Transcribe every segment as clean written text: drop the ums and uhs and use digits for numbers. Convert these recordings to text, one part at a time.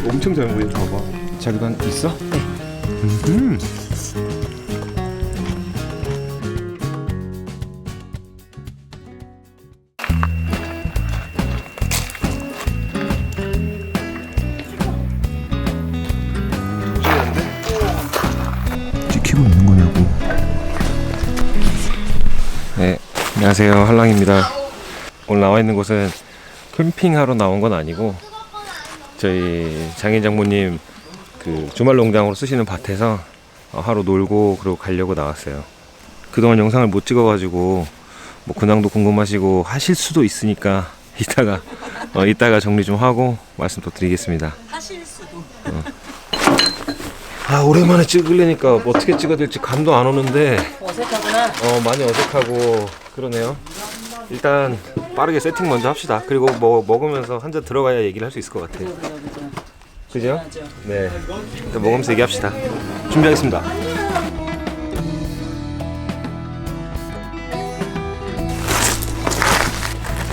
엄청 잘 보여. 봐봐. 자기도 있어? 네. 찍히고 있는 거냐고. 네, 안녕하세요. 한랑입니다. 오늘 나와 있는 곳은 캠핑하러 나온 건 아니고 저희 장인 장모님 그 주말 농장으로 쓰시는 밭에서 하루 놀고 그러고 가려고 나왔어요. 그동안 영상을 못 찍어가지고 뭐 근황도 궁금하시고 하실 수도 있으니까 이따가 정리 좀 하고 말씀 또 드리겠습니다. 하실 수도. 아, 오랜만에 찍으려니까 어떻게 찍어야 될지 감도 안 오는데 어색하구나. 많이 어색하고 그러네요. 일단 빠르게 세팅 먼저 합시다. 그리고 뭐 먹으면서 한 잔 들어가야 얘기를 할 수 있을 것 같아요. 그죠? 네. 일단 먹으면서 얘기합시다. 준비하겠습니다.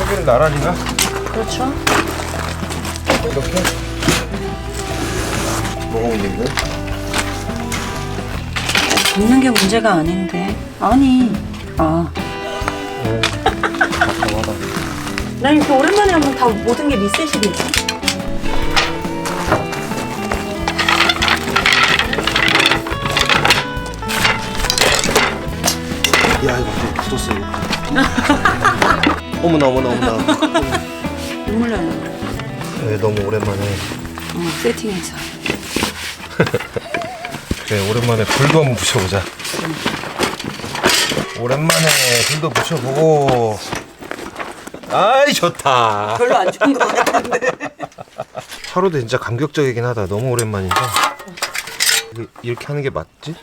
여기는 나란히가? 그렇죠. 이렇게? 먹으면 되거든? 굽는 게 문제가 아닌데. 아니. 답답하다. 난 이렇게 오랜만에 하면 다 모든 게 리셋이 되지. 야, 이거 좀 굳었어, 이거. 어머나. 눈물 나는 거야. 네, 너무 오랜만에. 세팅해서. 그래, 오랜만에 불도 한번 붙여보자. 오랜만에 불도 붙여보고. 아이, 좋다. 별로 안 좋은 것 같은데. 하루도 진짜 감격적이긴 하다. 너무 오랜만인데. 이렇게 하는 게 맞지?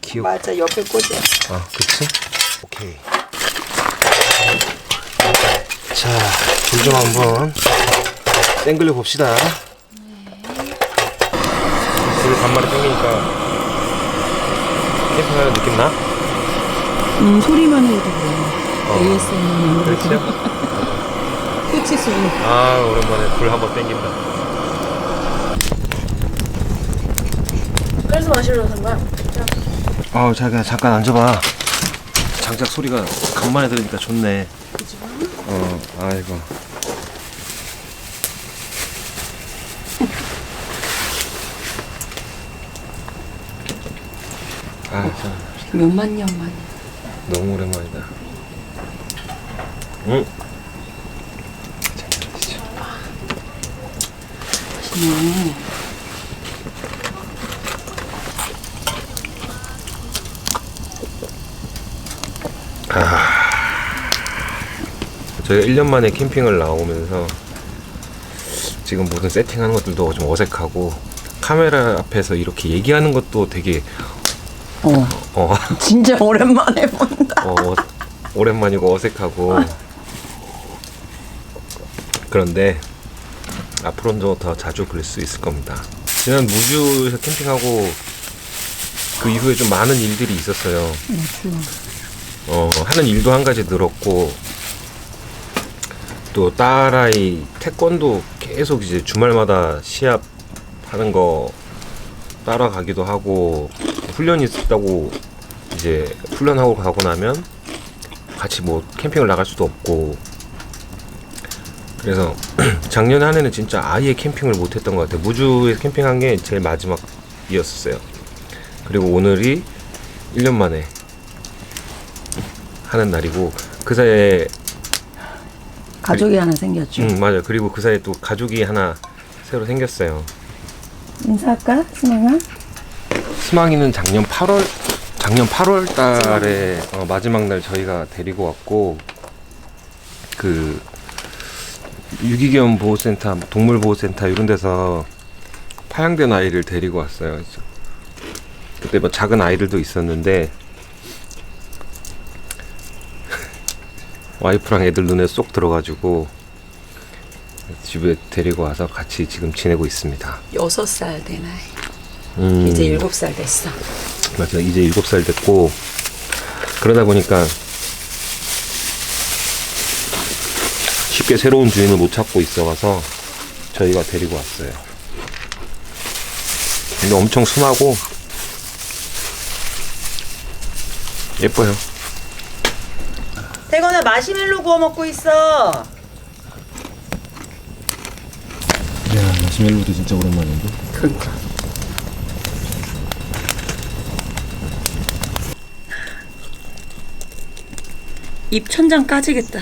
기억. 맞아, 옆에 꽂아. 아, 그치? 오케이. 자, 불 좀 한번 땡글려 봅시다. 불 간만에 땡기니까 캠핑하는 느낌 나? 소리만 해도 그래. ASMR. 그렇죠? 끝이 소리. 아, 오랜만에 불 한번 땡긴다. 그래서 마시러 산 거야? 자기야, 잠깐 앉아봐. 장작 소리가 간만에 들으니까 좋네. 아이고. 몇만 년 만에. 너무 오랜만이다. 잘 드시죠. 맛있네. 저희가 1년 만에 캠핑을 나오면서 지금 모든 세팅하는 것들도 좀 어색하고 카메라 앞에서 이렇게 얘기하는 것도 되게 진짜 오랜만에 본다. 오랜만이고 어색하고 그런데 앞으로는 더 자주 그럴 수 있을 겁니다. 지난 무주에서 캠핑하고 그 이후에 좀 많은 일들이 있었어요. 하는 일도 한 가지 늘었고 또 딸아이 태권도 계속 이제 주말마다 시합 하는 거 따라가기도 하고 훈련이 있다고 이제 훈련하고 가고 나면 같이 뭐 캠핑을 나갈 수도 없고 그래서 작년 한 해는 진짜 아예 캠핑을 못 했던 것 같아요. 무주에서 캠핑한 게 제일 마지막이었어요. 그리고 오늘이 1년 만에 하는 날이고 그 사이에 가족이 하나 생겼죠. 맞아요. 그리고 그 사이에 또 가족이 하나 새로 생겼어요. 인사할까? 승아가? 스망이는 작년 8월 달에 마지막 날 저희가 데리고 왔고 그 유기견 보호센터, 동물 보호센터 이런 데서 파양된 아이를 데리고 왔어요. 그때 뭐 작은 아이들도 있었는데 와이프랑 애들 눈에 쏙 들어가지고 집에 데리고 와서 같이 지금 지내고 있습니다. 6살 된 아이. 이제 7살 됐어. 맞아, 이제 7살 됐고 그러다 보니까 쉽게 새로운 주인을 못 찾고 있어서 저희가 데리고 왔어요. 근데 엄청 순하고 예뻐요. 태건아 마시멜로 구워 먹고 있어. 야, 마시멜로도 진짜 오랜만인데. 그러니까. 입 천장 까지겠다.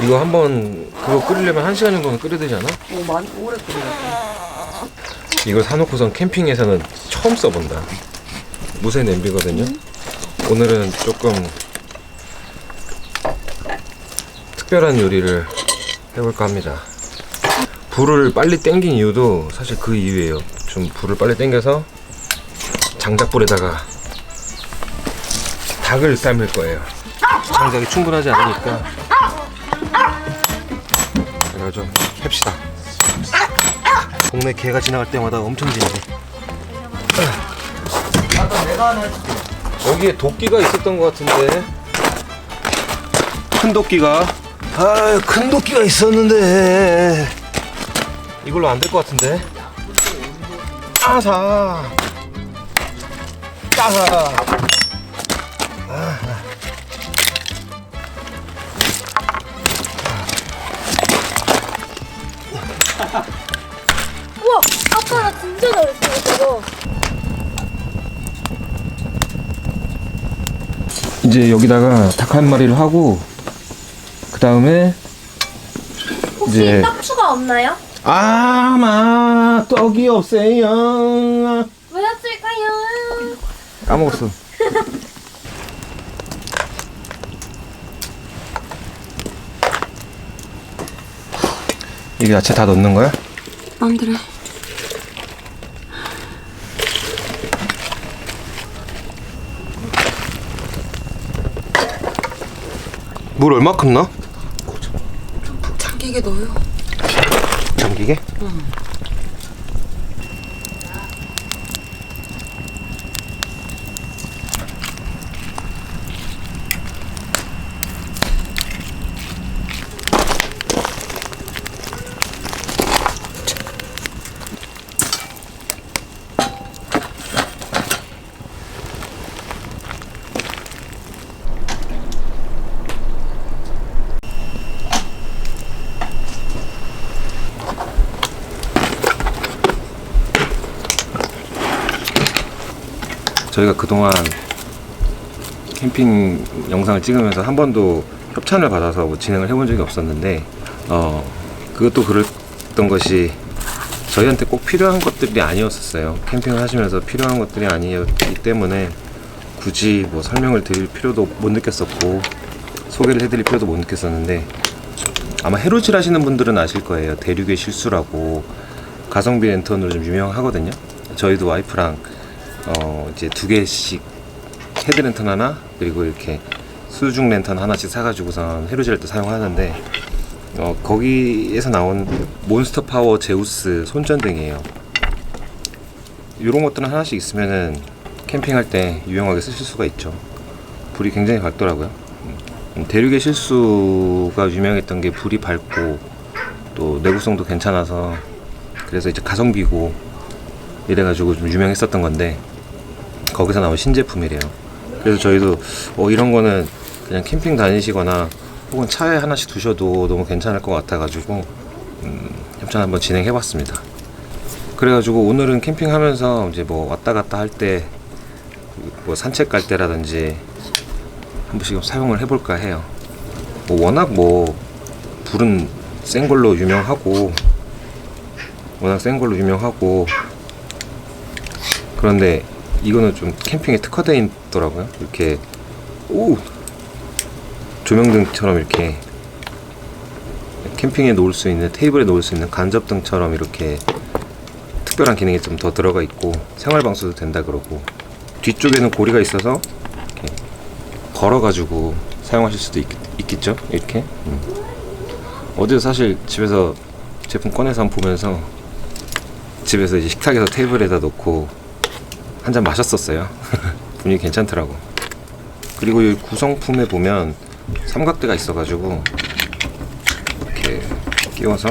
이거 한번 그거 끓이려면 1시간 정도는 끓여야 되지 않아? 많이 오래 끓여. 이걸 사놓고선 캠핑에서는 처음 써본다. 무쇠 냄비거든요. 오늘은 조금 특별한 요리를 해볼까 합니다. 불을 빨리 땡긴 이유도 사실 그 이유예요. 좀 불을 빨리 땡겨서 장작불에다가 닭을 삶을 거예요. 장작이 충분하지 않으니까 제가 좀 햅시다. 동네 개가 지나갈 때마다 엄청 짖네. 여기에 도끼가 있었던 것 같은데. 큰 도끼가. 아, 큰 도끼가 있었는데 이걸로 안 될 것 같은데. 따사. 우와, 아빠 나 진짜 잘했어 이거. 이제 여기다가 닭 한 마리를 하고 그 다음에 혹시 이제- 떡추가 없나요? 아마 떡이 없어요. 왜 없을까요? 까먹었어. 이게 야채 다 넣는 거야? 마음대로 해. 물 얼마큼 넣어? 잠기게 넣어요. 잠기게? 저희가 그동안 캠핑 영상을 찍으면서 한 번도 협찬을 받아서 뭐 진행을 해본 적이 없었는데 그것도 그랬던 것이 저희한테 꼭 필요한 것들이 아니었었어요. 캠핑을 하시면서 필요한 것들이 아니었기 때문에 굳이 뭐 설명을 드릴 필요도 못 느꼈었고 소개를 해드릴 필요도 못 느꼈었는데, 아마 해루질 하시는 분들은 아실 거예요. 대륙의 실수라고 가성비 랜턴으로 좀 유명하거든요. 저희도 와이프랑 이제 2개씩 헤드 랜턴 하나, 그리고 이렇게 수중 랜턴 하나씩 사가지고선 해루질 할 때 사용하는데, 거기에서 나온 몬스터 파워 제우스 손전등이에요. 이런 것들은 하나씩 있으면은 캠핑할 때 유용하게 쓰실 수가 있죠. 불이 굉장히 밝더라고요. 대륙의 실수가 유명했던 게 불이 밝고 또 내구성도 괜찮아서, 그래서 이제 가성비고 이래가지고 좀 유명했었던 건데, 거기서 나온 신제품이래요. 그래서 저희도 이런 거는 그냥 캠핑 다니시거나 혹은 차에 하나씩 두셔도 너무 괜찮을 것 같아가지고 협찬 한번 진행해봤습니다. 그래가지고 오늘은 캠핑하면서 이제 뭐 왔다 갔다 할 때, 뭐 산책 갈 때라든지 한 번씩 사용을 해볼까 해요. 뭐 워낙 뭐 불은 센 걸로 유명하고 그런데 이거는 좀 캠핑에 특화되어 있더라고요. 이렇게 조명등처럼 이렇게 캠핑에 놓을 수 있는, 테이블에 놓을 수 있는 간접등처럼 이렇게 특별한 기능이 좀 더 들어가 있고 생활방수도 된다 그러고, 뒤쪽에는 고리가 있어서 이렇게 걸어가지고 사용하실 수도 있겠죠. 이렇게 어디서 사실 집에서 제품 꺼내서 한번 보면서 집에서 이제 식탁에서 테이블에다 놓고 한 잔 마셨었어요. 분위기 괜찮더라고. 그리고 이 구성품에 보면 삼각대가 있어가지고 이렇게 끼워서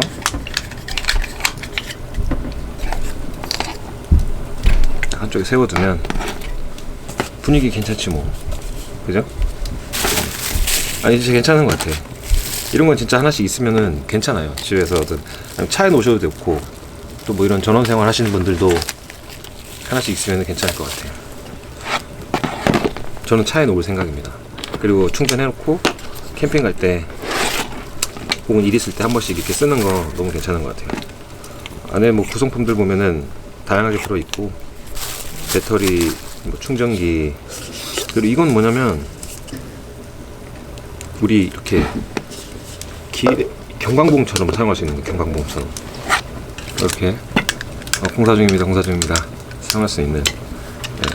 한쪽에 세워두면 분위기 괜찮지 뭐. 그죠? 아니 진짜 괜찮은 것 같아요. 이런 건 진짜 하나씩 있으면은 괜찮아요. 집에서든 아니면 차에 놓으셔도 좋고, 또 뭐 이런 전원생활 하시는 분들도 하나씩 있으면 괜찮을 것 같아요. 저는 차에 놓을 생각입니다. 그리고 충전해놓고 캠핑 갈 때 혹은 일 있을 때 한 번씩 이렇게 쓰는 거 너무 괜찮은 것 같아요. 안에 뭐 구성품들 보면은 다양하게 들어있고, 배터리, 뭐 충전기, 그리고 이건 뭐냐면 우리 이렇게 경광봉처럼 사용할 수 있는 거, 경광봉처럼 이렇게 공사 중입니다, 공사 중입니다. 사용할 수 있는. 네.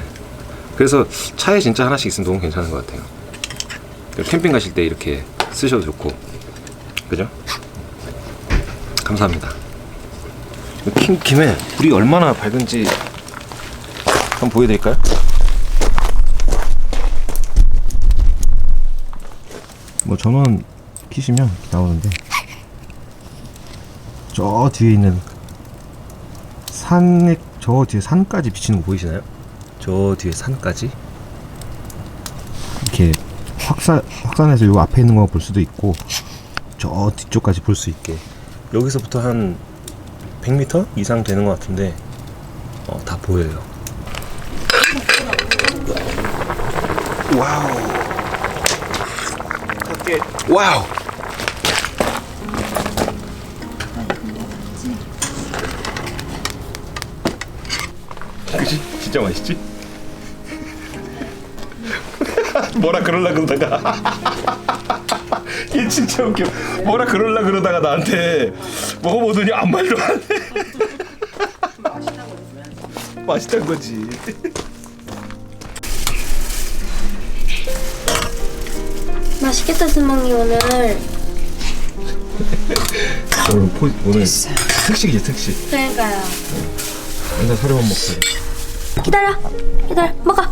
그래서 차에 진짜 하나씩 있으면 너무 괜찮은 것 같아요. 캠핑 가실 때 이렇게 쓰셔도 좋고, 그죠? 감사합니다. 킨 김에 불이 얼마나 밝은지 한번 보여드릴까요? 뭐 전원 키시면 이렇게 나오는데, 저 뒤에 있는 산에, 저 뒤에 산까지 비치는 거 보이시나요? 저 뒤에 산까지 이렇게 확산해서 요 앞에 있는 거 볼 수도 있고, 저 뒤쪽까지 볼 수 있게, 여기서부터 한 100m 이상 되는 것 같은데 다 보여요. 와우. 와우. 그치? 진짜 맛있지? 뭐라 그럴라 그러다가 얘 진짜 웃겨. 뭐라 그럴라 그러다가 나한테 먹어보더니 아무 말도 안 해. 맛있다는 거지. 맛있겠다, 스몽이 오늘. 오늘 특식이지, 특식. 그러니까요. 맨날 사료만 먹어요. 기다려, 먹어.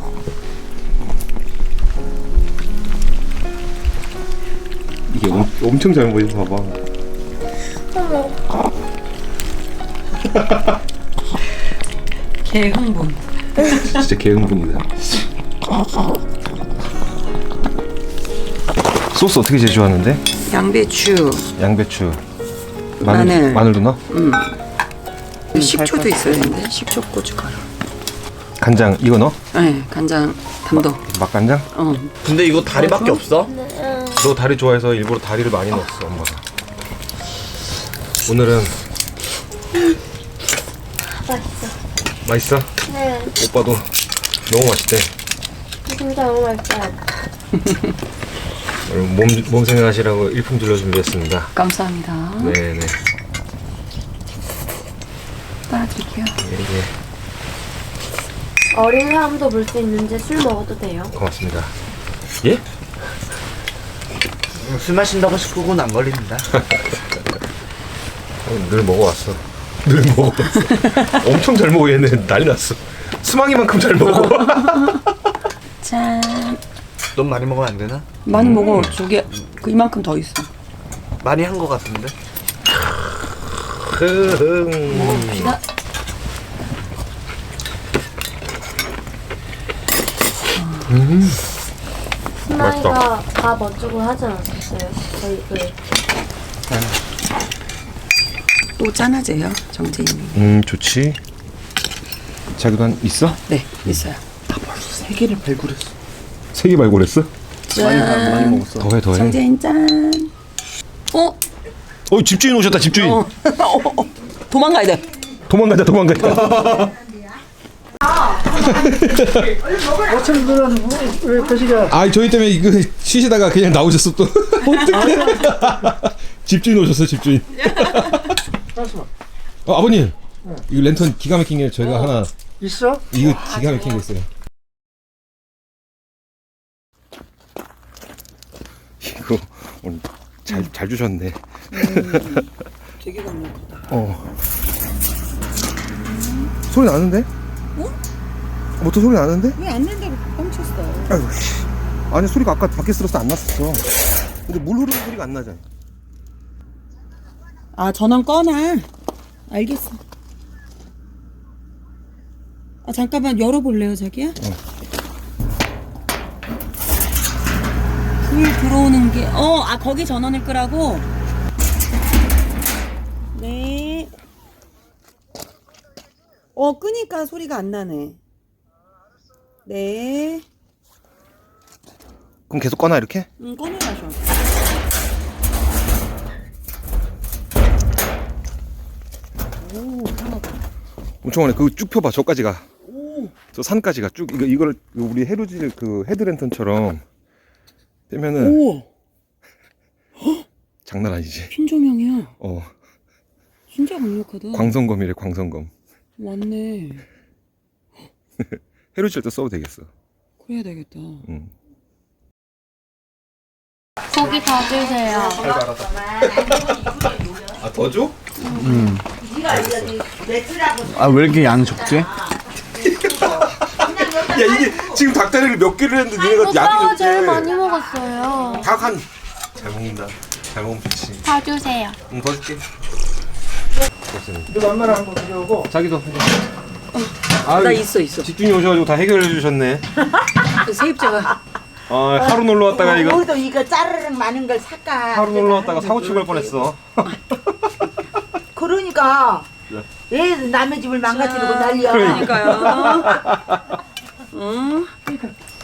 이게 엄청 잘 보여서 봐봐. 어머. 개흥분. 진짜 개흥분이다. 소스 어떻게 제조하는데? 양배추, 양배추, 마늘. 마늘도 넣어? 식초도 있어야 되는데 식초, 고춧가루. 간장 이거 넣어? 네, 간장, 담도. 맛간장? 근데 이거 다리밖에 없어? 너 다리 좋아해서 일부러 다리를 많이 넣었어, 엄마가. 오늘은 맛있어? 네, 오빠도 너무 맛있대. 진짜 너무 맛있어요. 오늘 몸 생각하시라고 일품들로 준비했습니다. 감사합니다. 네네. 따라드릴게요. 예. 어린 사람도 볼 수 있는지 술 먹어도 돼요? 고맙습니다. 예? 술 마신다고 식구군 안 걸립니다. 늘 먹어왔어. 늘 먹어왔어. 엄청 잘 먹어. 얘는 난리 났어. 수망이만큼 잘 먹어. 짠. 넌 많이 먹으면 안 되나? 많이 먹어. 저게 이만큼 더 있어. 많이 한 거 같은데? 먹읍시다. 스마이가 밥 어쩌고 하지 않았어요? 저희 또 짠하재요, 정재인님. 좋지. 자기도 한 있어? 네, 있어요. 세 개를 발굴했어. 세 개 발굴했어? 많이 먹었어. 더해. 정재인 짠. 집주인 오셨다. 집주인. 도망가야 돼. 도망가자. 어쩌면 왜 표시가? 아, 저희 때문에 이거 쉬시다가 그냥 나오셨어 또. 어떡해. 집주인 오셨어, 집주인. 아버님. 이거 랜턴 기가 막힌 게 저희가 하나 있어? 이거 기가 막힌 거 있어요. 이거 오늘 잘 주셨네. 되게 감사하다. 소리 나는데? 모터 소리 나는데? 왜 안 난다고 뻥쳤어? 아이고 씨. 아니 소리가 아까 밖에서 들었을 때 안 났었어. 근데 물 흐르는 소리가 안 나잖아. 아, 전원 꺼놔. 알겠어. 아, 잠깐만 열어볼래요, 자기야? 불 들어오는 게, 거기 전원을 끄라고? 네. 끄니까 소리가 안 나네. 네. 그럼 계속 꺼놔 이렇게? 꺼내가셔. 오, 편하다. 엄청 많네. 그거 쭉 펴봐. 저까지 가. 저 산까지 가. 쭉 이거를 우리 헤루질 그 헤드랜턴처럼 빼면은 오, 장난 아니지. 핀 조명이야. 어. 진짜 강력하다. 광선검이래. 광선검. 맞네. 헤루질 때 써도 되겠어. 그래야 되겠다. 응. 고기 더 주세요. 아 더 줘? 아 왜 이렇게 양 적지? 야 이게 지금 닭다리를 몇 개를 했는데 니네가 오빠가 약이 제일 적게. 많이 먹었어요. 닭한. 잘 먹는다. 잘 먹으면 좋지. 더 주세요. 응, 더 줄게. 너 엄마랑 한번 가져오고. 자기도. 나 있어. 집주인 오셔가지고 다 해결해 주셨네. 세입자가. 아 하루 놀러 왔다가 이거 우리도 이거 짜르륵 많은 걸 살까? 하루 놀러 왔다가 사고 치고 갈 뻔했어. 그러니까 왜 남의 집을 망가뜨리고 난리야? 그러니까요. 응?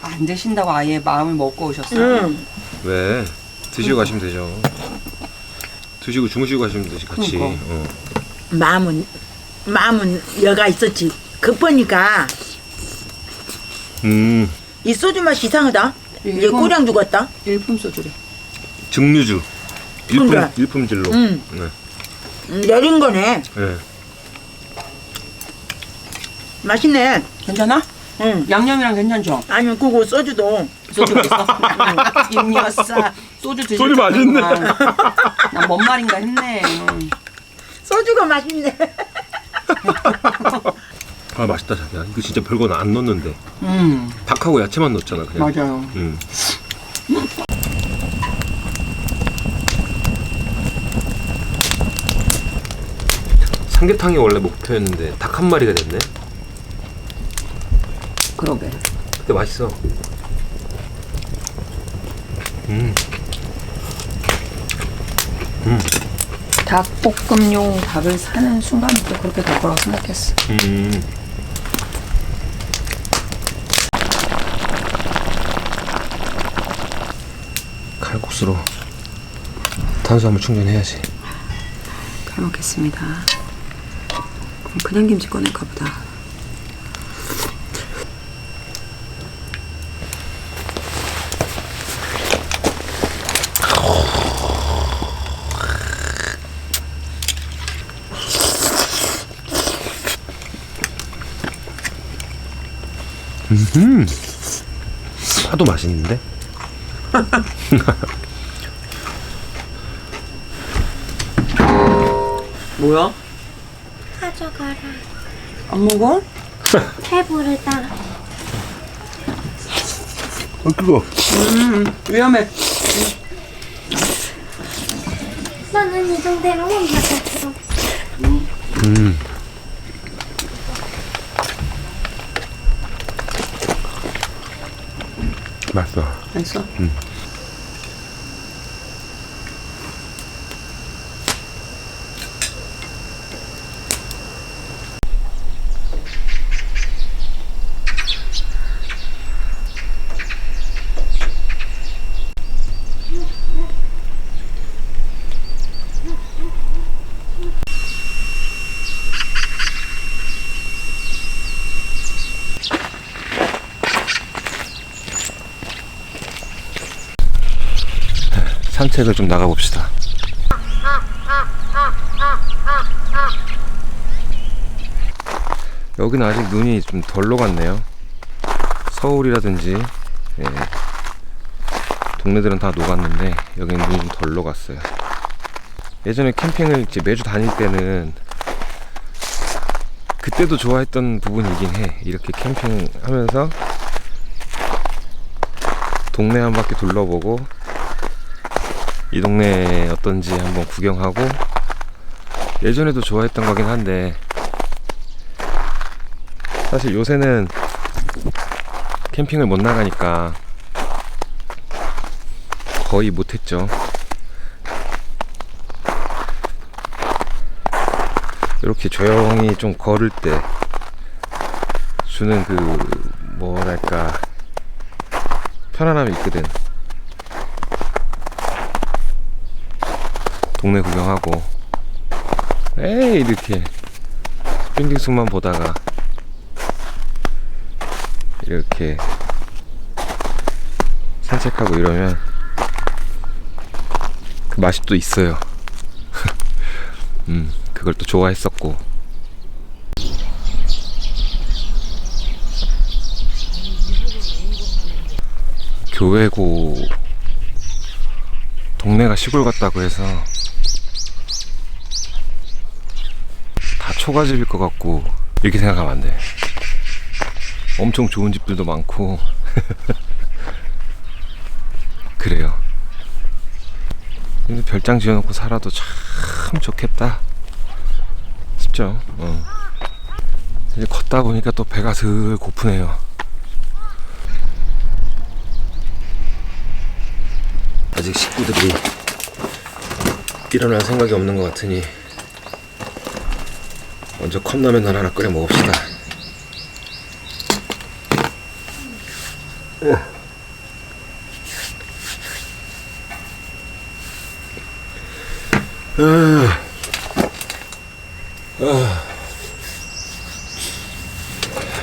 안 드신다고 아예 마음을 먹고 오셨어요. 왜? 드시고 가시면 되죠. 드시고 주무시고 가시면 되지 같이. 그러니까. 마음은 여가 있었지. 급하니까 이 소주 맛이 이상하다. 이게 일본- 꼬량 죽었다. 일품 소주래. 증류주. 그러니까. 일품질로. 응. 네. 내린 거네. 네. 맛있네. 괜찮아? 응. 양념이랑 괜찮죠? 아니 그거 소주도 소주가 있어? 입니었어. 소주 드실 소리 맛있네. 난뭔 말인가 했네. 소주가 맛있네. 아 맛있다 자기야. 이거 진짜 별거 안 넣었는데. 닭하고 야채만 넣었잖아 그냥. 맞아요. 삼계탕이 원래 목표였는데 닭 한 마리가 됐네. 그러게. 근데 맛있어. 닭볶음용 닭을 사는 순간부터 그렇게 될 거라고 생각했어. 칼국수로 탄수화물 충전해야지. 잘 먹겠습니다. 그럼 그냥 김치 꺼낼까 보다. 파도 맛있는데? 뭐야? 가져가라. 안 먹어? 배부르다. 그거. 위험해. 나는 이 정도로만 받았어. 맛있어. 맛있어? 산책을 좀 나가봅시다. 여기는 아직 눈이 좀 덜 녹았네요. 서울이라든지 동네들은 다 녹았는데 여기는 눈이 좀 덜 녹았어요. 예전에 캠핑을 이제 매주 다닐 때는 그때도 좋아했던 부분이긴 해. 이렇게 캠핑하면서 동네 한 바퀴 둘러보고 이 동네 어떤지 한번 구경하고, 예전에도 좋아했던 거긴 한데 사실 요새는 캠핑을 못 나가니까 거의 못했죠. 이렇게 조용히 좀 걸을 때 주는 그 뭐랄까 편안함이 있거든. 동네 구경하고 에이 이렇게 빙빙숲만 보다가 이렇게 산책하고 이러면 그 맛이 또 있어요. 그걸 또 좋아했었고. 교외고 동네가 시골 같다고 해서 다 초가집일 것 같고 이렇게 생각하면 안 돼. 엄청 좋은 집들도 많고 그래요. 근데 별장 지어놓고 살아도 참 좋겠다 싶죠. 이제 걷다 보니까 또 배가 슬 고프네요. 아직 식구들이 일어날 생각이 없는 것 같으니 먼저 컵라면 하나 끓여 먹읍시다.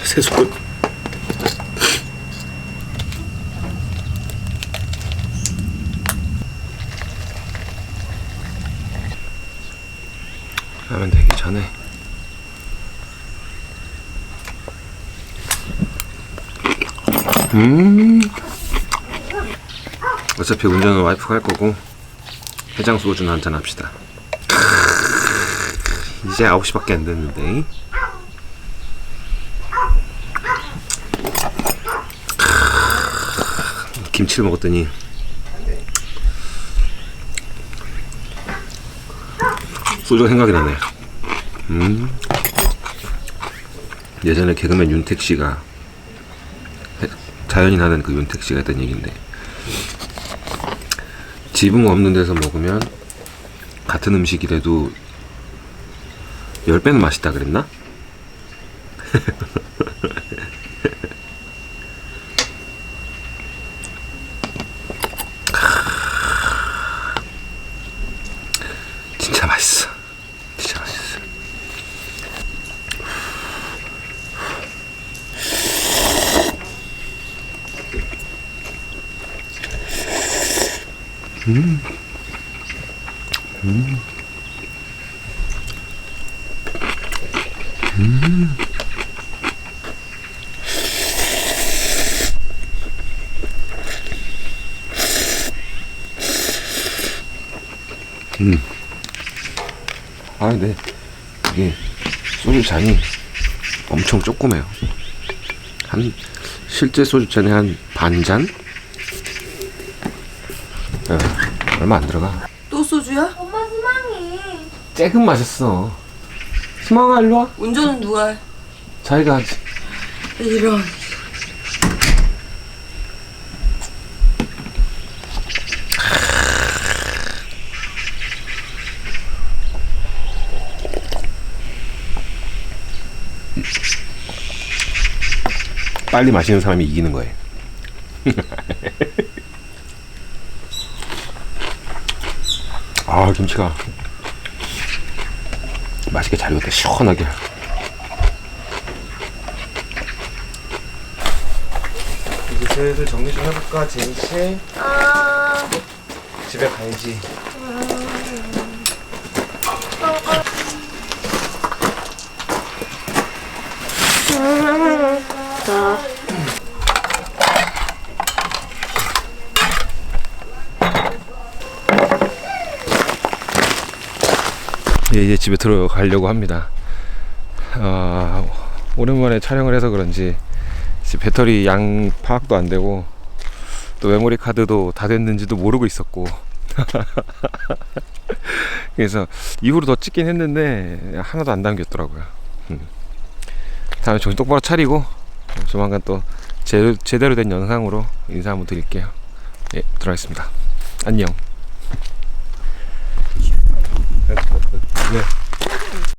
세수분. 라면 되기 전에 어차피 운전은 와이프가 할 거고 해장 소주는 한잔 합시다. 이제 9시밖에 안 됐는데 김치를 먹었더니 소주가 생각이 나네. 예전에 개그맨 윤택씨가, 자연이 나는 그 윤택씨가 했던 얘기인데, 지붕 없는 데서 먹으면 같은 음식이라도 10배는 맛있다 그랬나? 진짜 맛있어. 진짜 맛있어. 아, 근데 이게 소주 잔이 엄청 조그매요. 실제 소주 잔에 한 반잔? 얼마 안 들어가. 또 소주야? 엄마 희망이. 쬐금 마셨어. 희망아, 일로 와. 운전은 누가 해? 자기가 하지. 이런. 빨리 마시는 사람이 이기는 거예요. 아, 김치가 맛있게 잘 익었다. 시원하게. 이제 슬슬 정리 좀 해볼까, 제인씨? 집에 가야지. 예, 이제 집에 들어가려고 합니다. 오랜만에 촬영을 해서 그런지 지금 배터리 양 파악도 안 되고 또 메모리 카드도 다 됐는지도 모르고 있었고 그래서 이후로 더 찍긴 했는데 하나도 안 담겼더라고요. 다음에 정신 똑바로 차리고 조만간 또 제대로 된 영상으로 인사 한번 드릴게요. 예, 들어가겠습니다. 안녕. 네.